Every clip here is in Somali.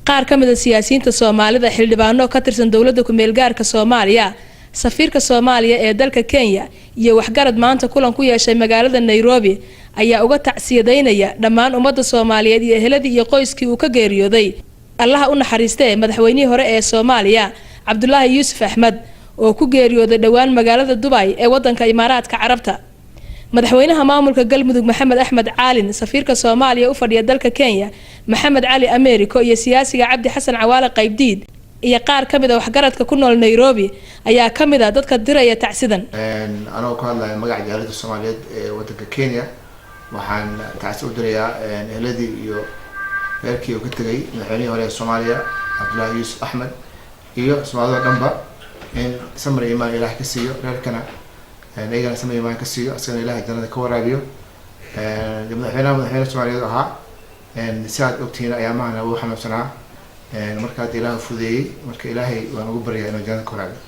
qaar ka mid ah siyaasiyiinta Soomaalida xildhibaano ka tirsan dawladda ku meel gaarka Soomaaliya safiirka Soomaaliya ee dalka Kenya iyo waxgarad maanta kulan ku yeeshay magaalada Nairobi ayaa uga tacsiyadeynaya dhammaan ummadda Soomaaliyeed iyo eheladii iyo qoyskii uu ka geeriyooday Allah u naxariistay madaxweynihii hore ee Soomaaliya Cabdullaahi Yuusuf Axmed oo ku geeriyooday dhawaan magaalada Dubai ee wadanka Imaaraadka Carabta madaxweynaha maamulka Galmudug Maxamed Axmed Caalin safiirka Soomaaliya u fadhiya dalka Kenya Maxamed Cali Ameeriko iyo siyaasiga Cabdi Xasan Cawaale Qaybdiid iyo qaar ka mid ah waxgaradka ku nool Nairobi ayaa ka mid ah dadka diraya tacsidan anoo ku hadlayo magaca jaaliyadda Soomaaliyeed ee wadanka Kenya waxaan tacsi u dirayaa eheladii iyo reerkii uu ka tagay madaxweynihii hore ee Soomaaliya Cabdullaahi Yuusuf Axmed iyo Soomaalida dhanba in samir iimaan Ilaahay ka siiyo reerkana ayagana samir iimaan ka siiyo asagana Ilaahay jannada ka waraabiyo madaxweynaha Soomaaliyeed ahaa sidaad ogtihiin ayaamahan uu xanuunsanaa marka Ilaahay fudeeyay marka Ilaahay waan ugu baryaa inuu jannada ka waraabiyo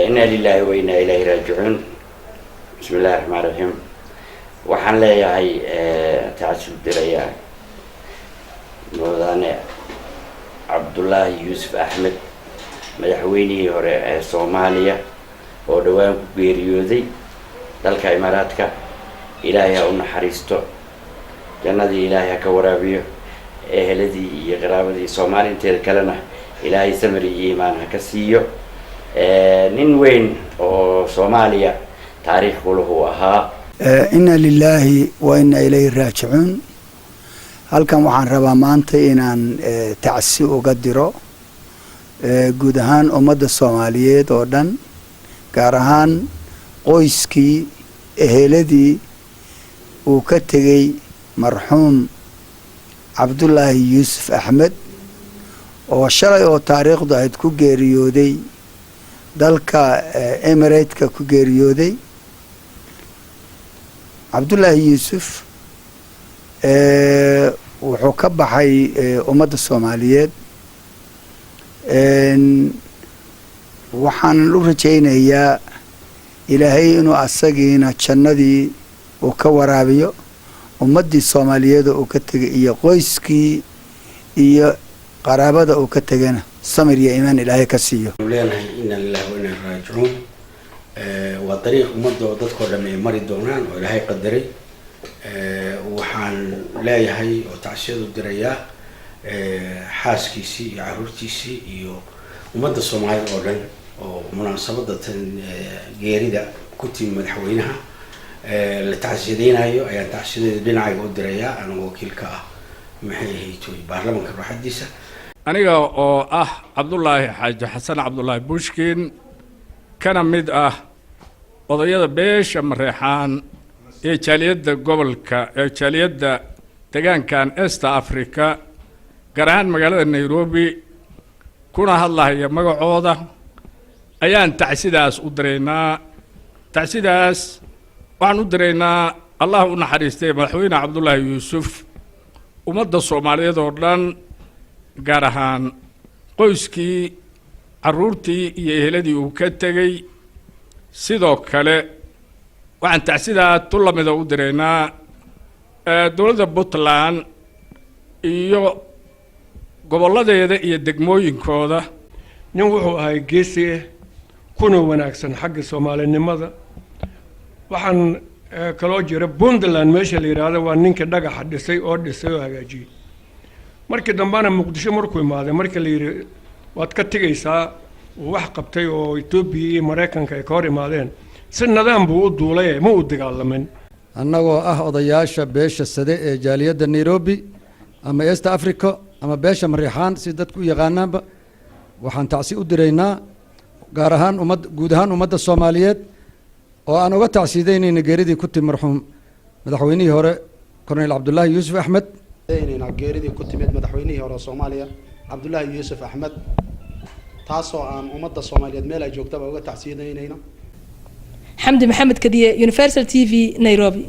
inna lillahi wa inna ilayhi raaji'uun bismillahir rahmaanir rahiim waxaan leeyahay tacsi u dirayaa mudane Cabdullaahi Yuusuf Axmed madaxweynihii hore ee Soomaaliya oo dhawaan ku geeriyooday dalka Imaaraadka Ilaahay ha u naxariisto jannadii Ilaahay ha ka waraabiyo eheladii iyo qaraabadii Soomaaliyeed kalena Ilaahay samir iyo iimaan ha ka siiyo nin weyn oo Soomaaliya taariikh ku lahu ahaa inna lillahi wa inna ilayhi raaji'uun halkan waxaan rabaa maanta inaan tacsi uga diro guud ahaan ummadda Soomaaliyeed oo dhan gaar ahaan qoyskii eheladii uu ka tagay marxuum Cabdullaahi Yuusuf Axmed oo shalay oo taariikhdu ahayd ku geeriyooday dalka Emirates-ka ku geeriyooday Cabdullaahi Yuusuf wuxuu ka baxay ummadda Soomaaliyeed waxaan u rajaynayaa Ilaahay inuu asagiina jannadii uu ka waraabiyo ummadii Soomaaliyeed oo ka tagay iyo qoyskii iyo qaraabada uu ka tagana samir iyo iimaan Ilaahay ka siiyo leenahay inna lillahi wa inna ilayhi raaji'uun wa tariiq ummadda dadkoo dhan ay mari doonaan oo Ilaahay qadaray waxaan leeyahay oo tacsiyad u dirayaa xaaskiisii iyo caruurtiisii iyo ummadda Soomaaliyeed oo dhan oo munaasabada tan geerida ku timi madaxweynaha la tacsiyadeynayo ayaan tacsiyada dhinacayga u dirayaa anagoo wakiilka ah maxay ahayd baarlamaanka ruuxadiisa aniga oo ah Cabdullaahi Xaaji Xasan Cabdullaahi Bushkin kana mid ah odayada beesha Mareexaan ee jaaliyadda gobolka ee jaaliyadda deegaankan East Africa gaar ahaan magaalada Nairobi kuna hadlaya magacooda ayaan tacsidaas u direynaa tacsidaas waxaan u direynaa Allah u naxariistay madaxweyne Cabdullaahi Yuusuf ummadda Soomaaliyeed oo dhan gaar ahaan qoyskii caruurtii iyo eheladii uu ka tagay sidoo kale waxaan tacsidaa tulamida u direynaa dawladda Puntland iyo goboladeeda iyo degmooyinkooda nin wuxuu ahay geesi kuna wanaagsan xagga Soomaalinimada waxaan kaloo jira Puntland meesha la yiraahdo waa ninka dhagaxa dhisay oo hagaajiyay markii dambana Muqdisho markuu imaaday markii la yiri waad ka tigaysaa wax qabtay oo Itoobiya iyo Mareykanka ay ka hor imaadeen si nidaam buu u duulay ma u dagaalamin annagoo ah odayaasha beesha sade ee jaaliyadda Nairobi ama East Africa ama beesha Mareexaan si dadku u yaqaanaanba waxaan tacsi u direynaa gaar ahaan guud ahaan ummadda Soomaaliyeed oo aan uga tacsiideynayna geeridii ku timid marxuum madaxweynihii hore Colonel Cabdullaahi Yuusuf Axmed inayna geeridii ku timid madaxweynihii hore Soomaaliya Cabdullaahi Yuusuf Axmed taasoo aan ummadda Soomaaliyeed meel ay joogtaba uga tacsiideynayna Xamdi Maxamed Kadiye Universal TV Nairobi